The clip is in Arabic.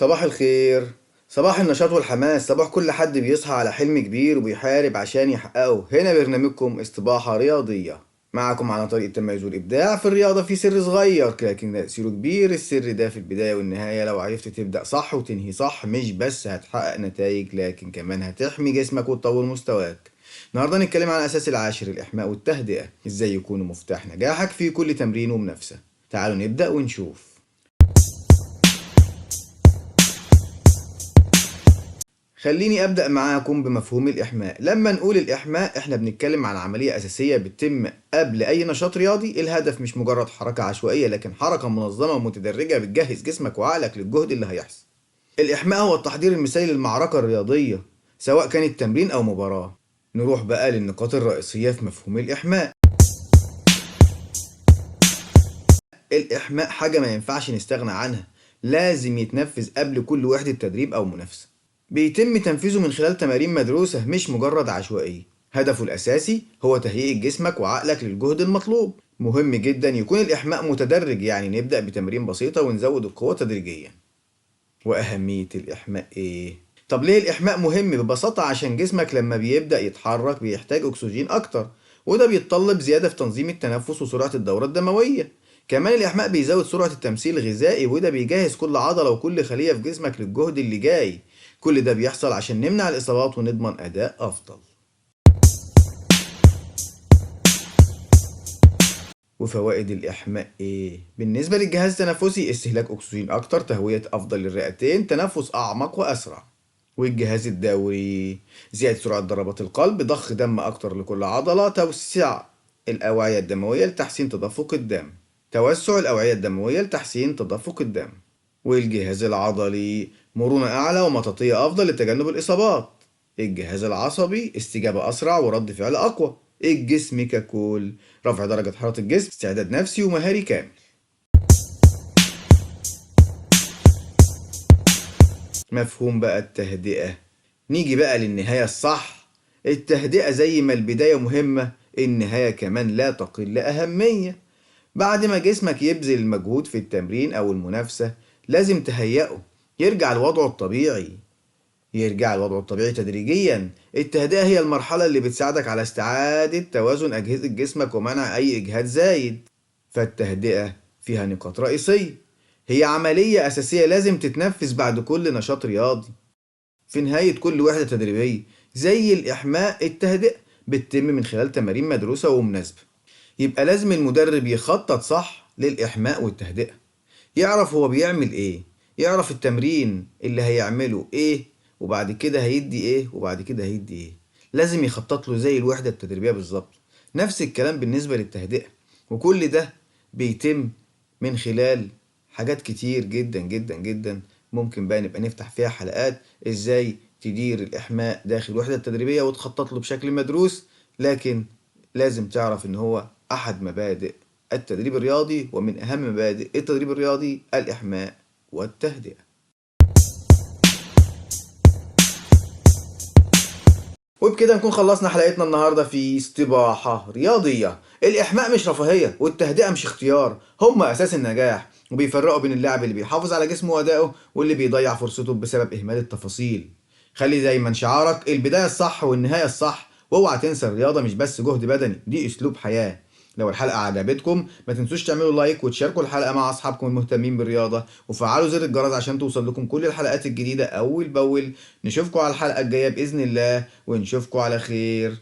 صباح الخير. صباح النشاط والحماس، صباح كل حد بيصحى على حلم كبير وبيحارب عشان يحققه. هنا برنامجكم استباحة رياضية، معكم على طريق التميز والإبداع. في الرياضة في سر صغير لكن تأثيره كبير. السر ده في البداية والنهاية. لو عرفت تبدأ صح وتنهي صح، مش بس هتحقق نتائج لكن كمان هتحمي جسمك وتطور مستواك. النهاردة نتكلم عن الأساس العاشر، الإحماء والتهدئة، إزاي يكونوا مفتاح نجاحك في كل تمرين ومنافسة. تعالوا نبدأ ونشوف. خليني أبدأ معاكم بمفهوم الإحماء. لما نقول الإحماء إحنا بنتكلم عن عملية أساسية بتتم قبل أي نشاط رياضي. الهدف مش مجرد حركة عشوائية لكن حركة منظمة ومتدرجة بتجهز جسمك وعقلك للجهد اللي هيحصل. الإحماء هو التحضير المثالي للمعركة الرياضية، سواء كانت تمرين أو مباراة. نروح بقى للنقاط الرئيسية في مفهوم الإحماء. الإحماء حاجة ما ينفعش نستغنى عنها، لازم يتنفذ قبل كل وحدة تدريب أو منافسة. بيتم تنفيذه من خلال تمارين مدروسة مش مجرد عشوائية. هدفه الأساسي هو تهيئة جسمك وعقلك للجهد المطلوب. مهم جدا يكون الإحماء متدرج، يعني نبدأ بتمارين بسيطة ونزود القوة تدريجيا. وأهمية الإحماء إيه؟ طب ليه الإحماء مهم؟ ببساطة عشان جسمك لما بيبدأ يتحرك بيحتاج أكسجين أكتر، وده بيتطلب زيادة في تنظيم التنفس وسرعة الدورة الدموية. كمان الإحماء بيزود سرعة التمثيل الغذائي، وده بيجهز كل عضلة وكل خلية في جسمك للجهد اللي جاي. كل ده بيحصل عشان نمنع الإصابات ونضمن أداء أفضل. وفوائد الإحماء إيه؟ بالنسبة للجهاز التنفسي، استهلاك أكسجين أكتر، تهوية أفضل للرئتين، تنفس أعمق وأسرع. والجهاز الدوري، زيادة سرعة ضربات القلب، ضخ دم أكتر لكل عضلة، توسيع الأوعية الدموية لتحسين تدفق الدم. توسع الأوعية الدموية لتحسين تدفق الدم. والجهاز العضلي، مرونة أعلى ومطاطية أفضل لتجنب الإصابات. الجهاز العصبي، استجابة أسرع ورد فعل أقوى. الجسم ككل، رفع درجة حرارة الجسم، استعداد نفسي ومهاري كامل. مفهوم بقى التهدئة. نيجي بقى للنهاية الصح. التهدئة زي ما البداية مهمة، النهاية كمان لا تقل أهمية. بعد ما جسمك يبذل المجهود في التمرين أو المنافسة، لازم تهيئه يرجع لوضعه الطبيعي. تدريجيا. التهدئة هي المرحلة اللي بتساعدك على استعادة توازن أجهزة جسمك ومنع أي إجهاد زايد. فالتهدئة فيها نقاط رئيسية، هي عملية أساسية لازم تتنفذ بعد كل نشاط رياضي. في نهاية كل وحدة تدريبية زي الإحماء، التهدئة بتتم من خلال تمارين مدروسة ومناسبة. يبقى لازم المدرب يخطط صح للإحماء والتهدئة، يعرف هو بيعمل إيه، يعرف التمرين اللي هيعمله إيه، وبعد كده هيدي إيه، وبعد كده هيدي إيه. لازم يخطط له زي الوحدة التدريبية بالظبط. نفس الكلام بالنسبة للتهدئة. وكل ده بيتم من خلال حاجات كتير جدا جدا جدا. ممكن بقى نبقى نفتح فيها حلقات ازاي تدير الإحماء داخل الوحدة التدريبية وتخطط له بشكل مدروس. لكن لازم تعرف ان هو أحد مبادئ التدريب الرياضي، ومن أهم مبادئ التدريب الرياضي الإحماء والتهدئة. وبكده نكون خلصنا حلقتنا النهاردة في استباحة رياضية. الإحماء مش رفاهية والتهدئة مش اختيار، هما أساس النجاح، وبيفرقوا بين اللاعب اللي بيحافظ على جسمه وأدائه واللي بيضيع فرصته بسبب إهمال التفاصيل. خلي دايما شعارك البداية الصح والنهاية الصح، واوعى تنسى الرياضة مش بس جهد بدني، دي أسلوب حياة. لو الحلقة عجبتكم ما تنسوش تعملوا لايك وتشاركوا الحلقة مع أصحابكم المهتمين بالرياضة، وفعلوا زر الجرس عشان توصل لكم كل الحلقات الجديدة أول بأول. نشوفكم على الحلقة الجاية بإذن الله، ونشوفكم على خير.